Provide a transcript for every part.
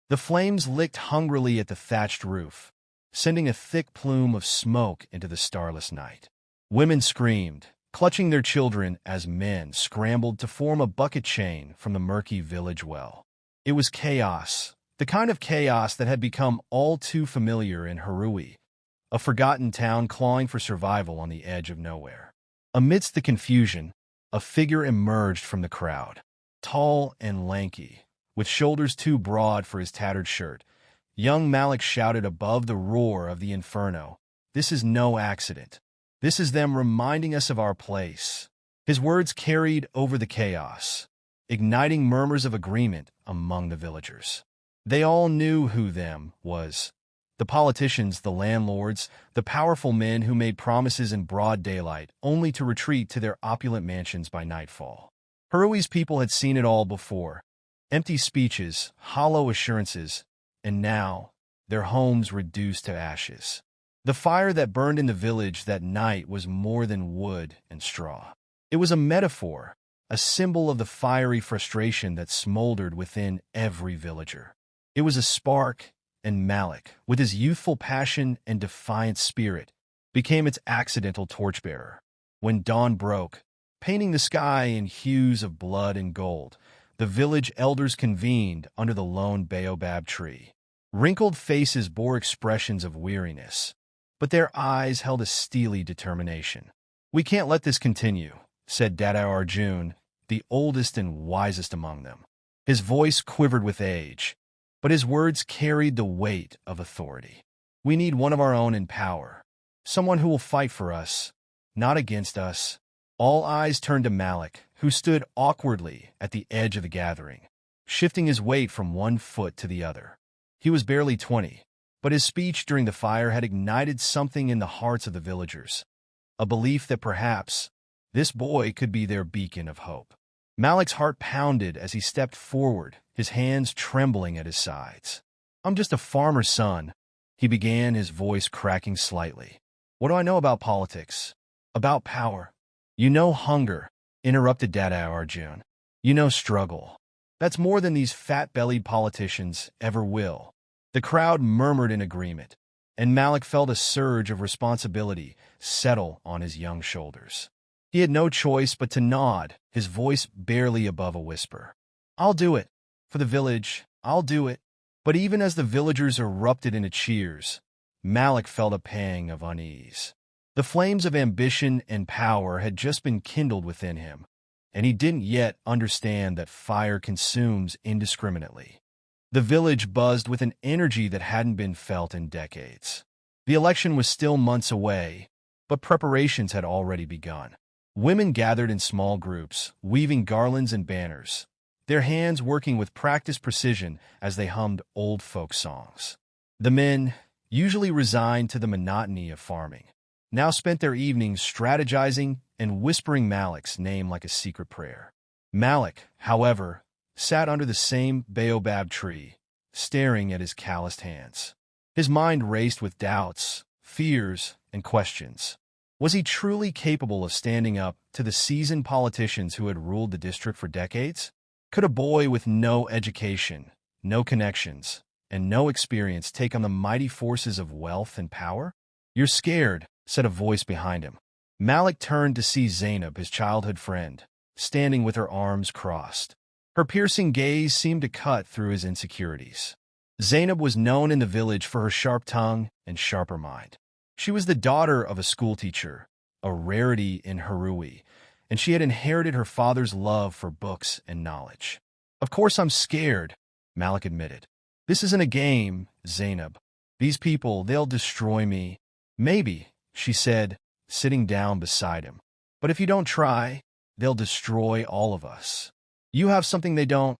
The flames licked hungrily at the thatched roof, sending a thick plume of smoke into the starless night. Women screamed, clutching their children as men scrambled to form a bucket chain from the murky village well. It was chaos, the kind of chaos that had become all too familiar in Harui, a forgotten town clawing for survival on the edge of nowhere. Amidst the confusion, a figure emerged from the crowd. Tall and lanky, with shoulders too broad for his tattered shirt, young Malik shouted above the roar of the inferno, "This is no accident. This is them reminding us of our place." His words carried over the chaos, igniting murmurs of agreement among the villagers. They all knew who them was. The politicians, the landlords, the powerful men who made promises in broad daylight only to retreat to their opulent mansions by nightfall. Harui's people had seen it all before. Empty speeches, hollow assurances, and now their homes reduced to ashes. The fire that burned in the village that night was more than wood and straw. It was a metaphor, a symbol of the fiery frustration that smoldered within every villager. It was a spark, and Malik, with his youthful passion and defiant spirit, became its accidental torchbearer. When dawn broke, painting the sky in hues of blood and gold, the village elders convened under the lone baobab tree. Wrinkled faces bore expressions of weariness, but their eyes held a steely determination. "We can't let this continue," said Dada Arjun, the oldest and wisest among them. His voice quivered with age, but his words carried the weight of authority. "We need one of our own in power, someone who will fight for us, not against us." All eyes turned to Malik, who stood awkwardly at the edge of the gathering, shifting his weight from one foot to the other. He was barely 20, but his speech during the fire had ignited something in the hearts of the villagers, a belief that perhaps this boy could be their beacon of hope. Malik's heart pounded as he stepped forward, his hands trembling at his sides. "I'm just a farmer's son," he began, his voice cracking slightly. "What do I know about politics? About power?" "You know hunger," interrupted Dada Arjun. "You know struggle. That's more than these fat-bellied politicians ever will." The crowd murmured in agreement, and Malik felt a surge of responsibility settle on his young shoulders. He had no choice but to nod, his voice barely above a whisper. "I'll do it. For the village, I'll do it." But even as the villagers erupted into cheers, Malik felt a pang of unease. The flames of ambition and power had just been kindled within him, and he didn't yet understand that fire consumes indiscriminately. The village buzzed with an energy that hadn't been felt in decades. The election was still months away, but preparations had already begun. Women gathered in small groups, weaving garlands and banners, their hands working with practiced precision as they hummed old folk songs. The men, usually resigned to the monotony of farming, now spent their evenings strategizing and whispering Malik's name like a secret prayer. Malik, however, sat under the same baobab tree, staring at his calloused hands. His mind raced with doubts, fears, and questions. Was he truly capable of standing up to the seasoned politicians who had ruled the district for decades? Could a boy with no education, no connections, and no experience take on the mighty forces of wealth and power? "You're scared," said a voice behind him. Malik turned to see Zainab, his childhood friend, standing with her arms crossed. Her piercing gaze seemed to cut through his insecurities. Zainab was known in the village for her sharp tongue and sharper mind. She was the daughter of a schoolteacher, a rarity in Harui, and she had inherited her father's love for books and knowledge. "Of course I'm scared," Malik admitted. "This isn't a game, Zainab. These people, they'll destroy me." "Maybe," she said, sitting down beside him. "But if you don't try, they'll destroy all of us. You have something they don't,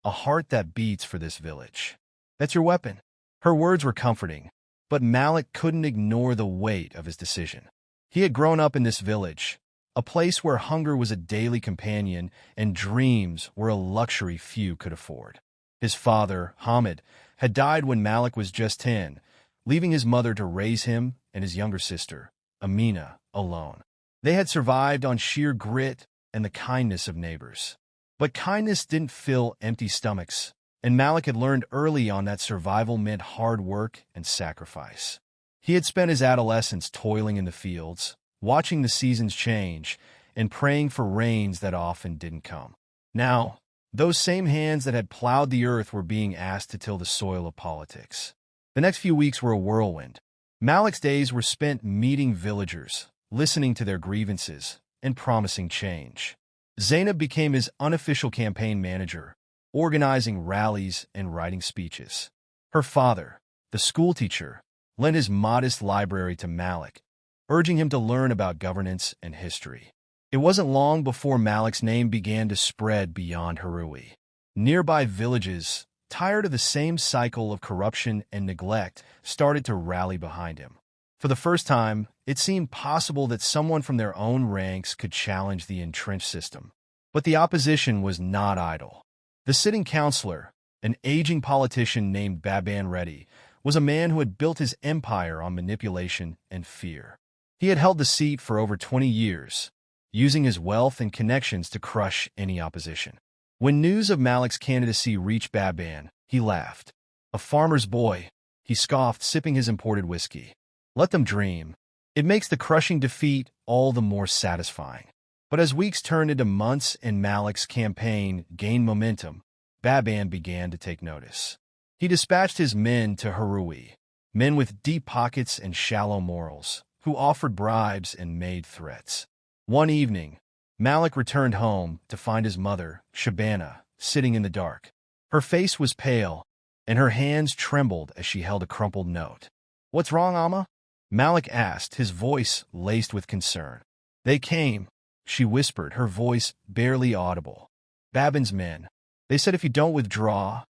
a heart that beats for this village. That's your weapon." Her words were comforting, but Malik couldn't ignore the weight of his decision. He had grown up in this village, a place where hunger was a daily companion and dreams were a luxury few could afford. His father, Hamid, had died when Malik was just 10, leaving his mother to raise him and his younger sister, Amina, alone. They had survived on sheer grit and the kindness of neighbors. But kindness didn't fill empty stomachs. and Malik had learned early on that survival meant hard work and sacrifice. He had spent his adolescence toiling in the fields, watching the seasons change, and praying for rains that often didn't come. Now, those same hands that had plowed the earth were being asked to till the soil of politics. The next few weeks were a whirlwind. Malik's days were spent meeting villagers, listening to their grievances, and promising change. Zainab became his unofficial campaign manager, organizing rallies and writing speeches. Her father, the schoolteacher, lent his modest library to Malik, urging him to learn about governance and history. It wasn't long before Malik's name began to spread beyond Harui. Nearby villages, tired of the same cycle of corruption and neglect, started to rally behind him. For the first time, it seemed possible that someone from their own ranks could challenge the entrenched system. But the opposition was not idle. The sitting councillor, an aging politician named Baban Reddy, was a man who had built his empire on manipulation and fear. He had held the seat for over 20 years, using his wealth and connections to crush any opposition. When news of Malik's candidacy reached Baban, he laughed. "A farmer's boy," he scoffed, sipping his imported whiskey. "Let them dream. It makes the crushing defeat all the more satisfying." But as weeks turned into months and Malik's campaign gained momentum, Baban began to take notice. He dispatched his men to Harui, men with deep pockets and shallow morals, who offered bribes and made threats. One evening, Malik returned home to find his mother, Shabana, sitting in the dark. Her face was pale, and her hands trembled as she held a crumpled note. "What's wrong, Amma?" Malik asked, his voice laced with concern. "They came," she whispered, her voice barely audible. "Baban's men. They said if you don't withdraw,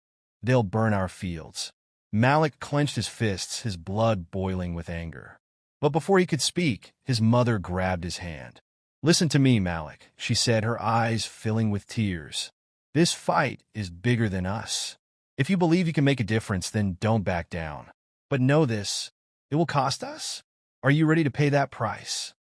they'll burn our fields." Malik clenched his fists, his blood boiling with anger. But before he could speak, his mother grabbed his hand. "Listen to me, Malik," she said, her eyes filling with tears. "This fight is bigger than us. If you believe you can make a difference, then don't back down. But know this, it will cost us. Are you ready to pay that price?"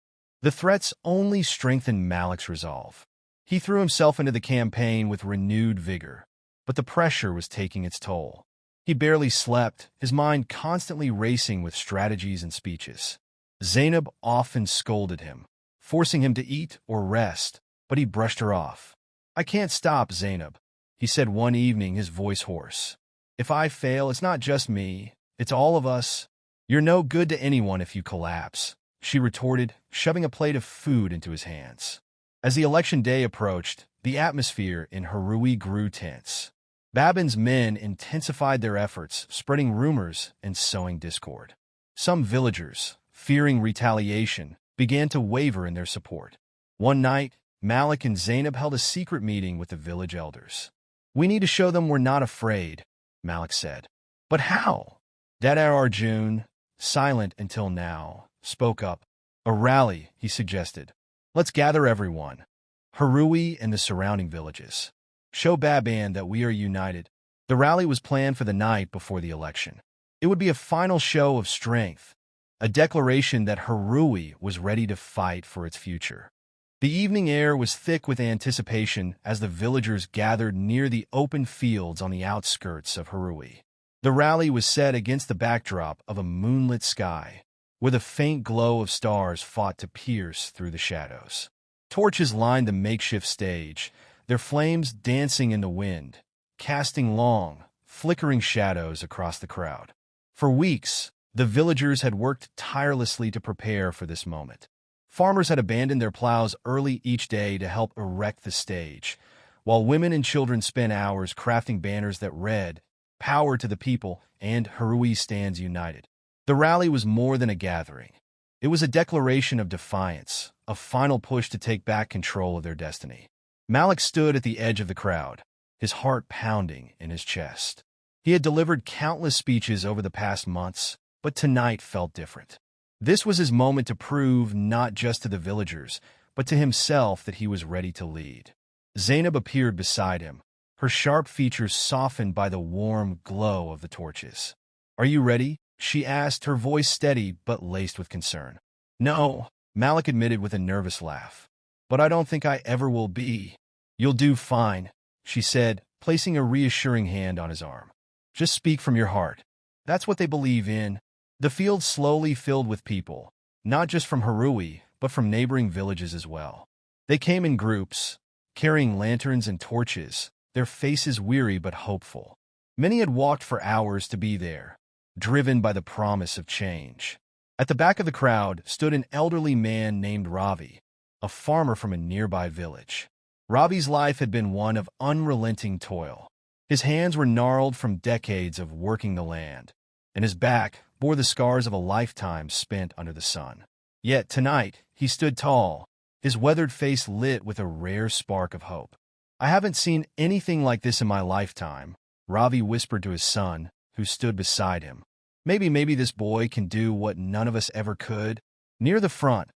The threats only strengthened Malik's resolve. He threw himself into the campaign with renewed vigor, but the pressure was taking its toll. He barely slept, his mind constantly racing with strategies and speeches. Zainab often scolded him, forcing him to eat or rest, but he brushed her off. "I can't stop, Zainab," he said one evening, his voice hoarse. "If I fail, it's not just me, it's all of us. You're no good to anyone if you collapse," she retorted, shoving a plate of food into his hands. As the election day approached, the atmosphere in Harui grew tense. Baban's men intensified their efforts, spreading rumors and sowing discord. Some villagers, fearing retaliation, began to waver in their support. One night, Malik and Zainab held a secret meeting with the village elders. "We need to show them we're not afraid," Malik said. "But how?" Dada Arjun, silent until now, spoke up. "A rally," he suggested. "Let's gather everyone, Harui and the surrounding villages. Show Baban that we are united." The rally was planned for the night before the election. It would be a final show of strength, a declaration that Harui was ready to fight for its future. The evening air was thick with anticipation as the villagers gathered near the open fields on the outskirts of Harui. The rally was set against the backdrop of a moonlit sky, where the faint glow of stars fought to pierce through the shadows. Torches lined the makeshift stage, their flames dancing in the wind, casting long, flickering shadows across the crowd. For weeks, the villagers had worked tirelessly to prepare for this moment. Farmers had abandoned their plows early each day to help erect the stage, while women and children spent hours crafting banners that read, "Power to the people," and "Harui stands united." The rally was more than a gathering. It was a declaration of defiance, a final push to take back control of their destiny. Malik stood at the edge of the crowd, his heart pounding in his chest. He had delivered countless speeches over the past months, but tonight felt different. This was his moment to prove not just to the villagers, but to himself that he was ready to lead. Zainab appeared beside him, her sharp features softened by the warm glow of the torches. "Are you ready?" she asked, her voice steady but laced with concern. "No," Malik admitted with a nervous laugh. "But I don't think I ever will be." "You'll do fine," she said, placing a reassuring hand on his arm. Just speak from your heart. That's what they believe in. The field slowly filled with people, not just from Harui, but from neighboring villages as well. They came in groups, carrying lanterns and torches, their faces weary but hopeful. Many had walked for hours to be there, driven by the promise of change. At the back of the crowd stood an elderly man named Ravi, a farmer from a nearby village. Ravi's life had been one of unrelenting toil. His hands were gnarled from decades of working the land, and his back bore the scars of a lifetime spent under the sun. Yet tonight, he stood tall, his weathered face lit with a rare spark of hope. I haven't seen anything like this in my lifetime, Ravi whispered to his son, who stood beside him. Maybe this boy can do what none of us ever could. Near the front,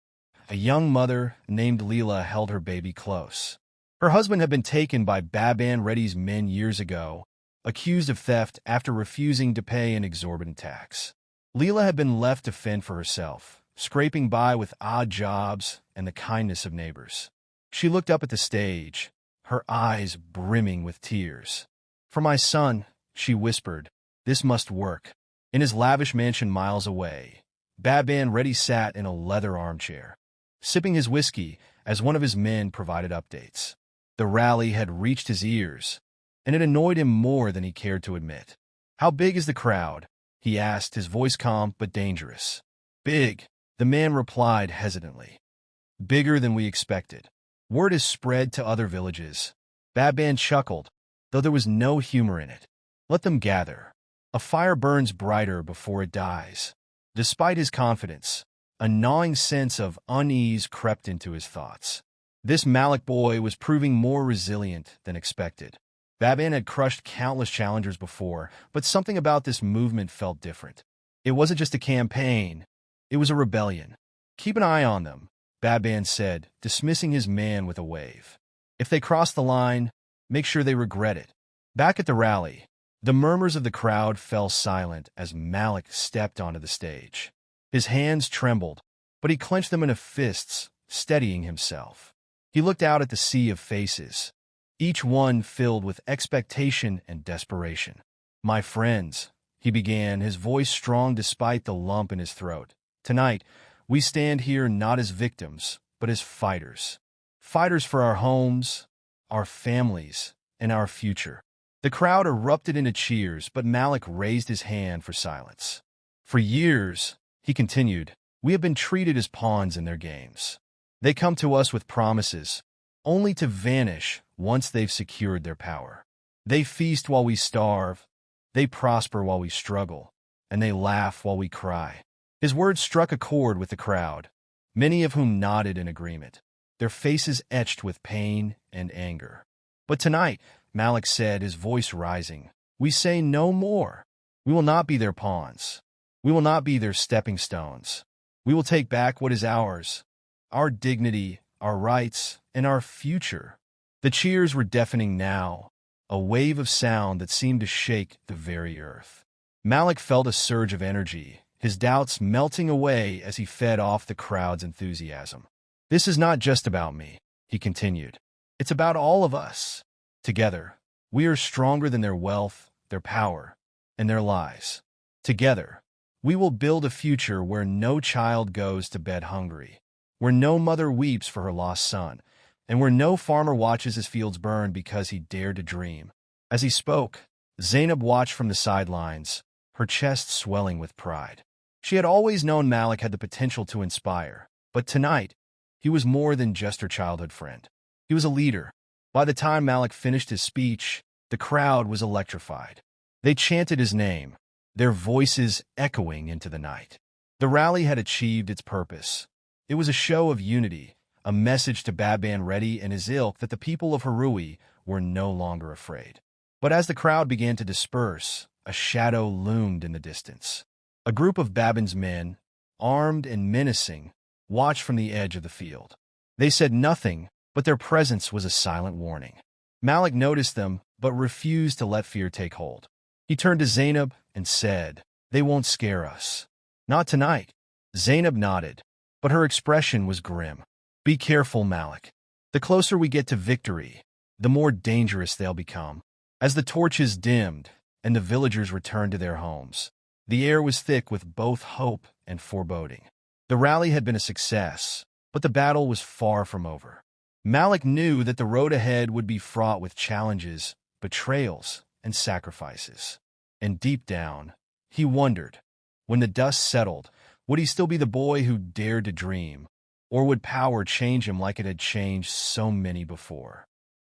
a young mother named Leela held her baby close. Her husband had been taken by Baban Reddy's men years ago, accused of theft after refusing to pay an exorbitant tax. Leela had been left to fend for herself, scraping by with odd jobs and the kindness of neighbors. She looked up at the stage, her eyes brimming with tears. "For my son," she whispered, "this must work." In his lavish mansion miles away, Baban Reddy sat in a leather armchair, sipping his whiskey as one of his men provided updates. The rally had reached his ears, and it annoyed him more than he cared to admit. "How big is the crowd?" he asked, his voice calm but dangerous. "Big," the man replied hesitantly. "Bigger than we expected. Word is spread to other villages." Baban chuckled, though there was no humor in it. "Let them gather. A fire burns brighter before it dies." Despite his confidence, a gnawing sense of unease crept into his thoughts. This Malik boy was proving more resilient than expected. Baban had crushed countless challengers before, but something about this movement felt different. It wasn't just a campaign, it was a rebellion. "Keep an eye on them," Baban said, dismissing his man with a wave. "If they cross the line, make sure they regret it." Back at the rally, the murmurs of the crowd fell silent as Malik stepped onto the stage. His hands trembled, but he clenched them into fists, steadying himself. He looked out at the sea of faces, each one filled with expectation and desperation. "My friends," he began, his voice strong despite the lump in his throat. "Tonight, we stand here not as victims, but as fighters. Fighters for our homes, our families, and our future." The crowd erupted into cheers, but Malik raised his hand for silence. "For years," he continued, "we have been treated as pawns in their games. They come to us with promises, only to vanish once they've secured their power. They feast while we starve, they prosper while we struggle, and they laugh while we cry." His words struck a chord with the crowd, many of whom nodded in agreement, their faces etched with pain and anger. "But tonight," Malik said, his voice rising, "we say no more. We will not be their pawns. We will not be their stepping stones. We will take back what is ours, our dignity, our rights, and our future." The cheers were deafening now, a wave of sound that seemed to shake the very earth. Malik felt a surge of energy, his doubts melting away as he fed off the crowd's enthusiasm. "This is not just about me," he continued. "It's about all of us. Together, we are stronger than their wealth, their power, and their lies. Together, we will build a future where no child goes to bed hungry, where no mother weeps for her lost son, and where no farmer watches his fields burn because he dared to dream." As he spoke, Zainab watched from the sidelines, her chest swelling with pride. She had always known Malik had the potential to inspire, but tonight, he was more than just her childhood friend. He was a leader. By the time Malik finished his speech, the crowd was electrified. They chanted his name, their voices echoing into the night. The rally had achieved its purpose. It was a show of unity, a message to Baban Reddy and his ilk that the people of Harui were no longer afraid. But as the crowd began to disperse, a shadow loomed in the distance. A group of Baban's men, armed and menacing, watched from the edge of the field. They said nothing, but their presence was a silent warning. Malik noticed them, but refused to let fear take hold. He turned to Zainab and said, "They won't scare us." "Not tonight." Zainab nodded, but her expression was grim. "Be careful, Malik. The closer we get to victory, the more dangerous they'll become." As the torches dimmed and the villagers returned to their homes, the air was thick with both hope and foreboding. The rally had been a success, but the battle was far from over. Malik knew that the road ahead would be fraught with challenges, betrayals, and sacrifices. And deep down, he wondered, when the dust settled, would he still be the boy who dared to dream, or would power change him like it had changed so many before?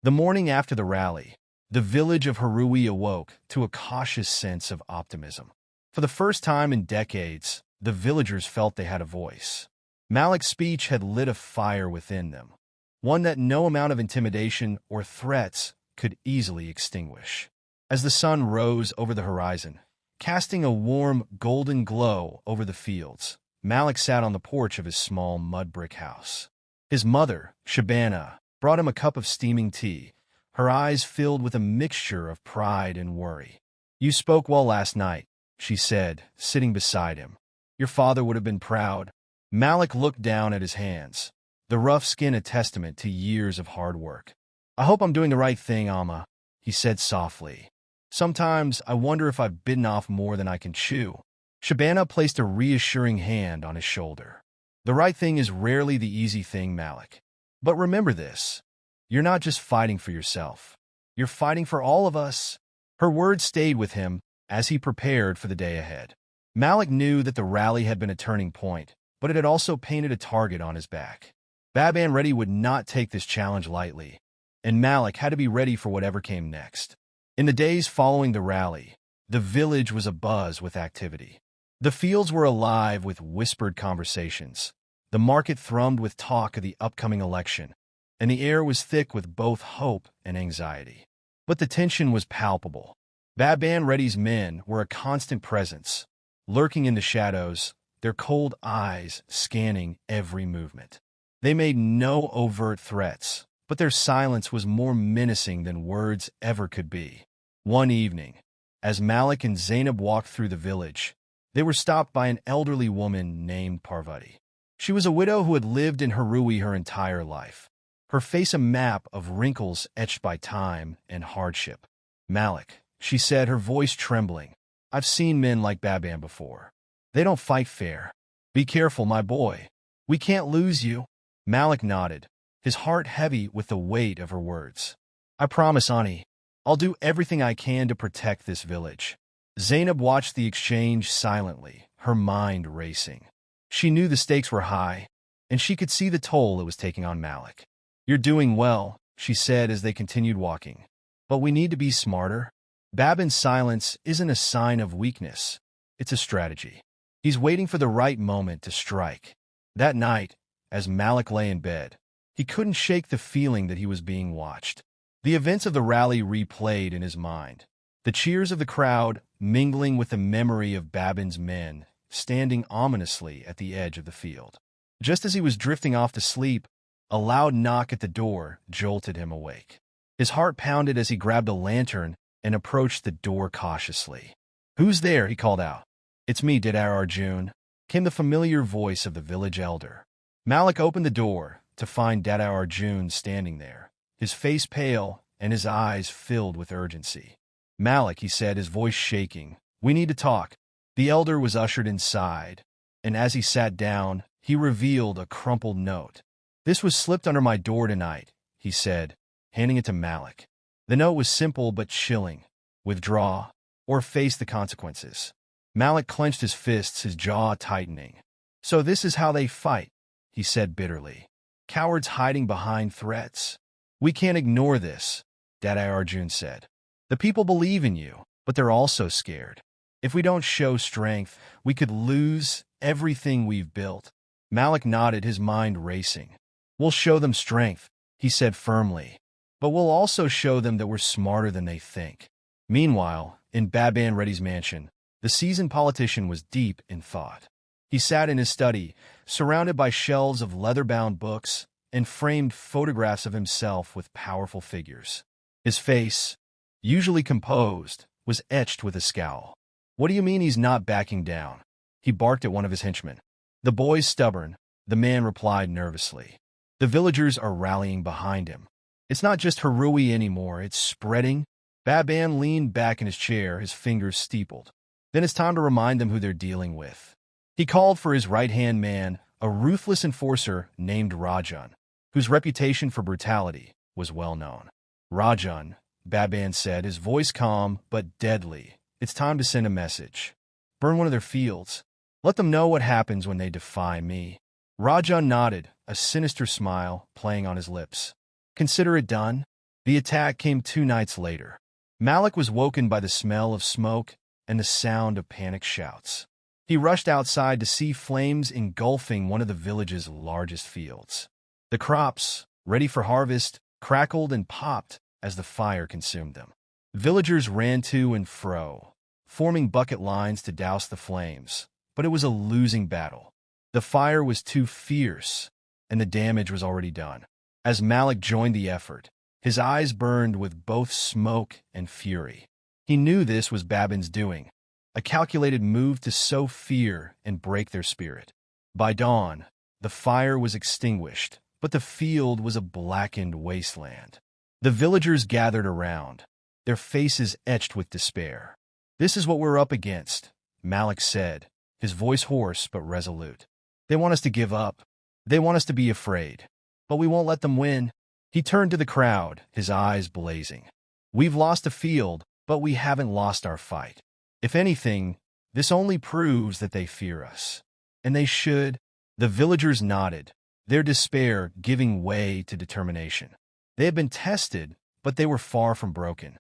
The morning after the rally, the village of Harui awoke to a cautious sense of optimism. For the first time in decades, the villagers felt they had a voice. Malik's speech had lit a fire within them, one that no amount of intimidation or threats could easily extinguish. As the sun rose over the horizon, casting a warm, golden glow over the fields, Malik sat on the porch of his small mud brick house. His mother, Shabana, brought him a cup of steaming tea, her eyes filled with a mixture of pride and worry. "You spoke well last night," she said, sitting beside him. "Your father would have been proud." Malik looked down at his hands, the rough skin a testament to years of hard work. "I hope I'm doing the right thing, Amma," he said softly. "Sometimes I wonder if I've bitten off more than I can chew." Shabana placed a reassuring hand on his shoulder. "The right thing is rarely the easy thing, Malik. But remember this, you're not just fighting for yourself. You're fighting for all of us." Her words stayed with him as he prepared for the day ahead. Malik knew that the rally had been a turning point, but it had also painted a target on his back. Baban Reddy would not take this challenge lightly, and Malik had to be ready for whatever came next. In the days following the rally, the village was abuzz with activity. The fields were alive with whispered conversations. The market thrummed with talk of the upcoming election, and the air was thick with both hope and anxiety. But the tension was palpable. Baban Reddy's men were a constant presence, lurking in the shadows, their cold eyes scanning every movement. They made no overt threats, but their silence was more menacing than words ever could be. One evening, as Malik and Zainab walked through the village, they were stopped by an elderly woman named Parvati. She was a widow who had lived in Harui her entire life, her face a map of wrinkles etched by time and hardship. "Malik," she said, her voice trembling, "I've seen men like Baban before. They don't fight fair. Be careful, my boy. We can't lose you." Malik nodded, his heart heavy with the weight of her words. "I promise, Ani. I'll do everything I can to protect this village." Zainab watched the exchange silently, her mind racing. She knew the stakes were high, and she could see the toll it was taking on Malik. "You're doing well," she said as they continued walking. "But we need to be smarter. Baban's silence isn't a sign of weakness. It's a strategy. He's waiting for the right moment to strike." That night, as Malik lay in bed, he couldn't shake the feeling that he was being watched. The events of the rally replayed in his mind. The cheers of the crowd mingling with the memory of Baban's men standing ominously at the edge of the field. Just as he was drifting off to sleep, a loud knock at the door jolted him awake. His heart pounded as he grabbed a lantern and approached the door cautiously. "Who's there?" he called out. "It's me, Dada Arjun," came the familiar voice of the village elder. Malik opened the door to find Dada Arjun standing there, his face pale and his eyes filled with urgency. "Malik," he said, his voice shaking, "we need to talk." The elder was ushered inside, and as he sat down, he revealed a crumpled note. "This was slipped under my door tonight," he said, handing it to Malik. The note was simple but chilling. "Withdraw, or face the consequences." Malik clenched his fists, his jaw tightening. "So this is how they fight," he said bitterly. "Cowards hiding behind threats. We can't ignore this," Dada Arjun said. "The people believe in you, but they're also scared. If we don't show strength, we could lose everything we've built." Malik nodded, his mind racing. "We'll show them strength," he said firmly, "but we'll also show them that we're smarter than they think." Meanwhile, in Baban Reddy's mansion, the seasoned politician was deep in thought. He sat in his study, surrounded by shelves of leather-bound books and framed photographs of himself with powerful figures. His face, usually composed, was etched with a scowl. "What do you mean he's not backing down?" he barked at one of his henchmen. "The boy's stubborn," the man replied nervously. "The villagers are rallying behind him. It's not just Harui anymore, it's spreading." Baban leaned back in his chair, his fingers steepled. Then it's time to remind them who they're dealing with. He called for his right-hand man, a ruthless enforcer named Rajan, whose reputation for brutality was well known. Rajan, Baban said, his voice calm but deadly. It's time to send a message. Burn one of their fields. Let them know what happens when they defy me. Rajan nodded, a sinister smile playing on his lips. Consider it done. The attack came 2 nights later. Malik was woken by the smell of smoke and the sound of panicked shouts. He rushed outside to see flames engulfing one of the village's largest fields. The crops, ready for harvest, crackled and popped as the fire consumed them. Villagers ran to and fro, forming bucket lines to douse the flames, but it was a losing battle. The fire was too fierce, and the damage was already done. As Malik joined the effort, his eyes burned with both smoke and fury. He knew this was Baban's doing, a calculated move to sow fear and break their spirit. By dawn, the fire was extinguished, but the field was a blackened wasteland. The villagers gathered around, their faces etched with despair. "This is what we're up against," Malik said, his voice hoarse but resolute. "They want us to give up. They want us to be afraid. But we won't let them win." He turned to the crowd, his eyes blazing. "We've lost a field, but we haven't lost our fight. If anything, this only proves that they fear us. And they should." The villagers nodded, their despair giving way to determination. They had been tested, but they were far from broken.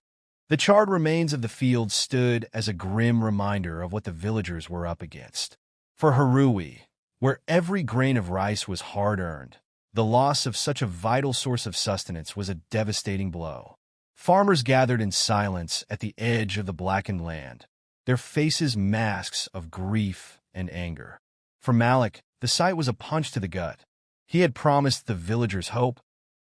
The charred remains of the field stood as a grim reminder of what the villagers were up against. For Harui, where every grain of rice was hard-earned, the loss of such a vital source of sustenance was a devastating blow. Farmers gathered in silence at the edge of the blackened land, their faces masks of grief and anger. For Malik, the sight was a punch to the gut. He had promised the villagers hope,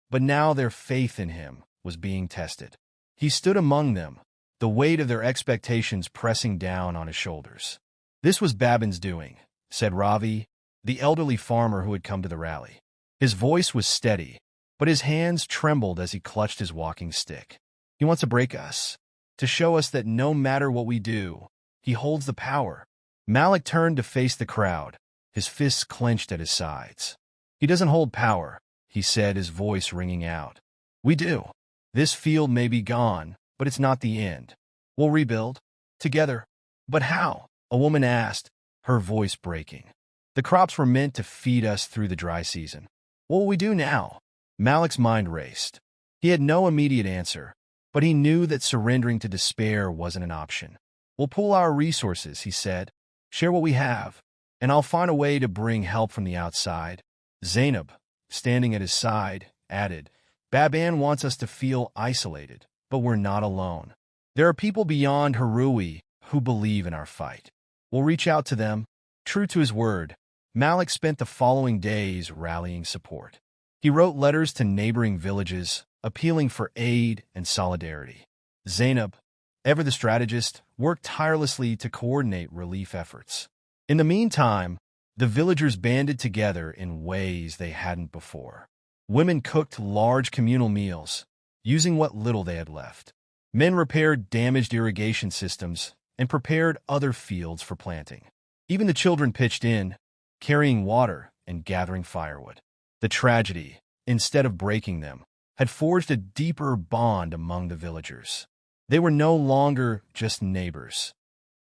but now their faith in him was being tested. He stood among them, the weight of their expectations pressing down on his shoulders. "This was Baban's doing," said Ravi, the elderly farmer who had come to the rally. His voice was steady, but his hands trembled as he clutched his walking stick. "He wants to break us, to show us that no matter what we do, he holds the power." Malik turned to face the crowd, his fists clenched at his sides. "He doesn't hold power," he said, his voice ringing out. "We do. This field may be gone, but it's not the end. We'll rebuild, together." "But how?" a woman asked, her voice breaking. "The crops were meant to feed us through the dry season. What will we do now?" Malik's mind raced. He had no immediate answer, but he knew that surrendering to despair wasn't an option. "We'll pool our resources," he said, "share what we have, and I'll find a way to bring help from the outside." Zainab, standing at his side, added, "Baban wants us to feel isolated, but we're not alone. There are people beyond Harui who believe in our fight. We'll reach out to them." True to his word, Malik spent the following days rallying support. He wrote letters to neighboring villages, appealing for aid and solidarity. Zainab, ever the strategist, worked tirelessly to coordinate relief efforts. In the meantime, the villagers banded together in ways they hadn't before. Women cooked large communal meals, using what little they had left. Men repaired damaged irrigation systems and prepared other fields for planting. Even the children pitched in, carrying water and gathering firewood. The tragedy, instead of breaking them, had forged a deeper bond among the villagers. They were no longer just neighbors.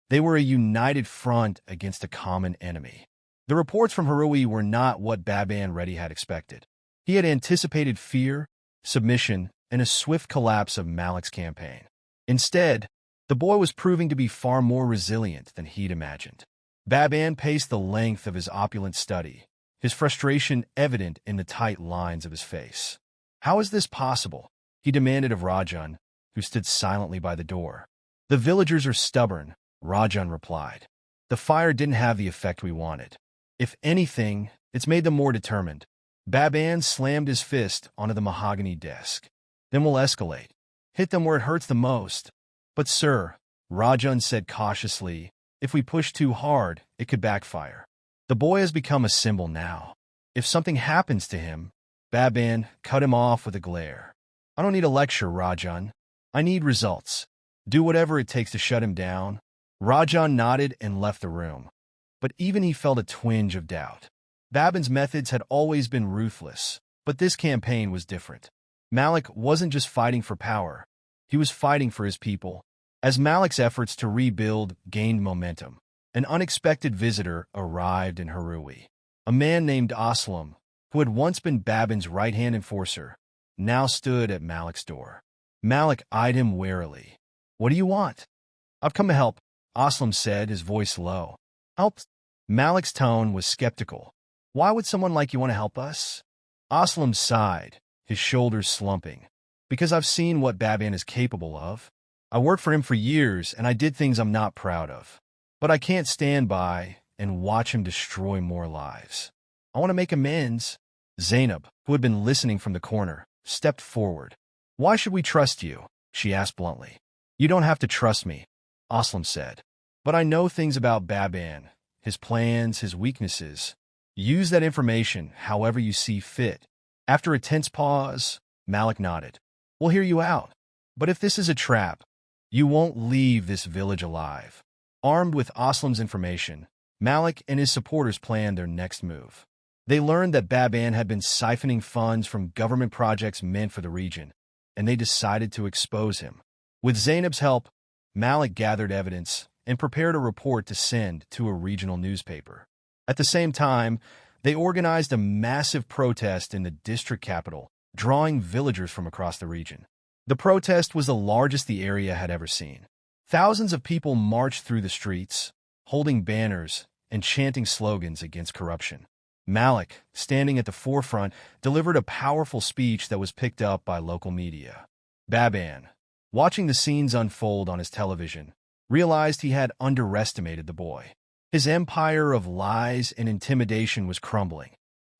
They were a united front against a common enemy. The reports from Harui were not what Baban Reddy had expected. He had anticipated fear, submission, and a swift collapse of Malik's campaign. Instead, the boy was proving to be far more resilient than he'd imagined. Baban paced the length of his opulent study, his frustration evident in the tight lines of his face. "How is this possible?" he demanded of Rajan, who stood silently by the door. "The villagers are stubborn," Rajan replied. "The fire didn't have the effect we wanted. If anything, it's made them more determined." Baban slammed his fist onto the mahogany desk. "Then we'll escalate. Hit them where it hurts the most." "But sir," Rajan said cautiously, "if we push too hard, it could backfire. The boy has become a symbol now. If something happens to him..." Baban cut him off with a glare. "I don't need a lecture, Rajan. I need results." Do whatever it takes to shut him down. Rajan nodded and left the room. But even he felt a twinge of doubt. Babin's methods had always been ruthless, but this campaign was different. Malik wasn't just fighting for power. He was fighting for his people. As Malik's efforts to rebuild gained momentum, an unexpected visitor arrived in Harui. A man named Aslam, who had once been Babin's right-hand enforcer, now stood at Malik's door. Malik eyed him warily. "What do you want?" "I've come to help," Aslam said, his voice low. "Help?" Malik's tone was skeptical. "Why would someone like you want to help us?" Aslam sighed, his shoulders slumping. "Because I've seen what Babin is capable of. I worked for him for years, and I did things I'm not proud of. But I can't stand by and watch him destroy more lives. I want to make amends." Zainab, who had been listening from the corner, stepped forward. "Why should we trust you?" she asked bluntly. "You don't have to trust me," Aslam said. "But I know things about Babin, his plans, his weaknesses. Use that information however you see fit." After a tense pause, Malik nodded. "We'll hear you out. But if this is a trap, you won't leave this village alive." Armed with Aslam's information, Malik and his supporters planned their next move. They learned that Babin had been siphoning funds from government projects meant for the region, and they decided to expose him. With Zainab's help, Malik gathered evidence and prepared a report to send to a regional newspaper. At the same time, they organized a massive protest in the district capital, drawing villagers from across the region. The protest was the largest the area had ever seen. Thousands of people marched through the streets, holding banners and chanting slogans against corruption. Malik, standing at the forefront, delivered a powerful speech that was picked up by local media. Babin, watching the scenes unfold on his television, realized he had underestimated the boy. His empire of lies and intimidation was crumbling,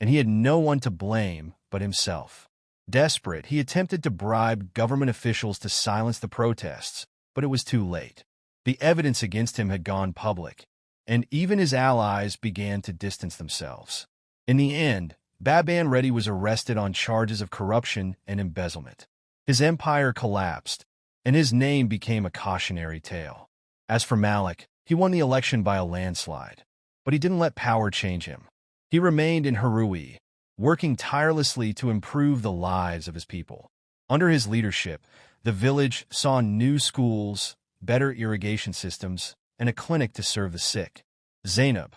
and he had no one to blame but himself. Desperate, he attempted to bribe government officials to silence the protests, but it was too late. The evidence against him had gone public, and even his allies began to distance themselves. In the end, Babin Reddy was arrested on charges of corruption and embezzlement. His empire collapsed, and his name became a cautionary tale. As for Malik, he won the election by a landslide, but he didn't let power change him. He remained in Harui, working tirelessly to improve the lives of his people. Under his leadership, the village saw new schools, better irrigation systems, and a clinic to serve the sick. Zainab,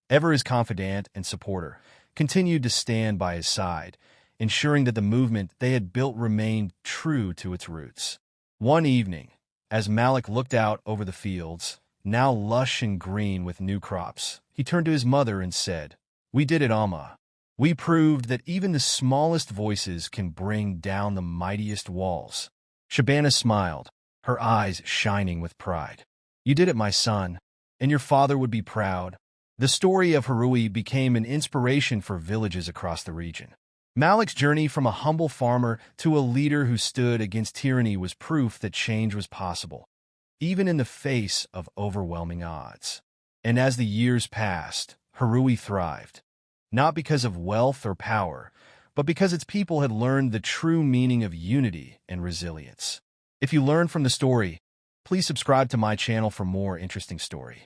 ever his confidant and supporter, continued to stand by his side, ensuring that the movement they had built remained true to its roots. One evening, as Malik looked out over the fields, now lush and green with new crops, he turned to his mother and said, "We did it, Amma. We proved that even the smallest voices can bring down the mightiest walls." Shabana smiled, her eyes shining with pride. "You did it, my son, and your father would be proud." The story of Harui became an inspiration for villages across the region. Malik's journey from a humble farmer to a leader who stood against tyranny was proof that change was possible, even in the face of overwhelming odds. And as the years passed, Harui thrived, not because of wealth or power, but because its people had learned the true meaning of unity and resilience. If you learned from the story, please subscribe to my channel for more interesting stories.